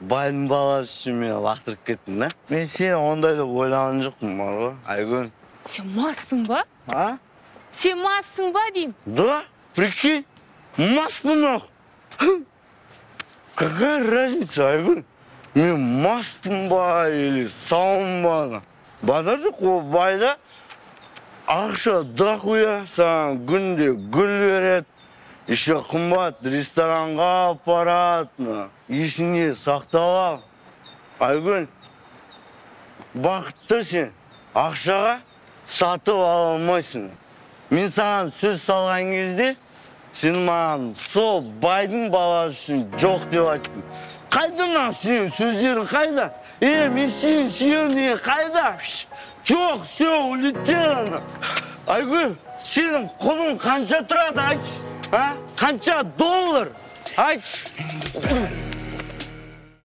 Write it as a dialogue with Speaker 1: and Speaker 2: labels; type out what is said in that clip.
Speaker 1: байдың баласы үшін мені лақтырып кеттің да? Мен сені ондай деп ойлаған жоқпын бар ғой, Айгүл.
Speaker 2: Сен массың ба?
Speaker 1: А?
Speaker 2: Сен массың ба деймін?
Speaker 1: Да, прикинь, маспын ақ. Какая разница, Айгүл? Мен маспын ба или сауын ба? Бада жоқ, ол байда ақша дохуя, саған күнде гүл береді. Еще қымбат ресторанға апарады. Есіңе сақтап ал. Айгүл, бақытты сен ақшаға сатып ала алмайсың. Мен саған сөз салған кезде, сен маған сол байдың баласы үшін жоқ деп айттың. Қайда сенің сөздерің қайда? Мен сені сүйемін деген қайда? Жоқ, все, улетел. Айгүл, сенің құның қанша тұрады, айтшы? Қанша доллар? Айтшы.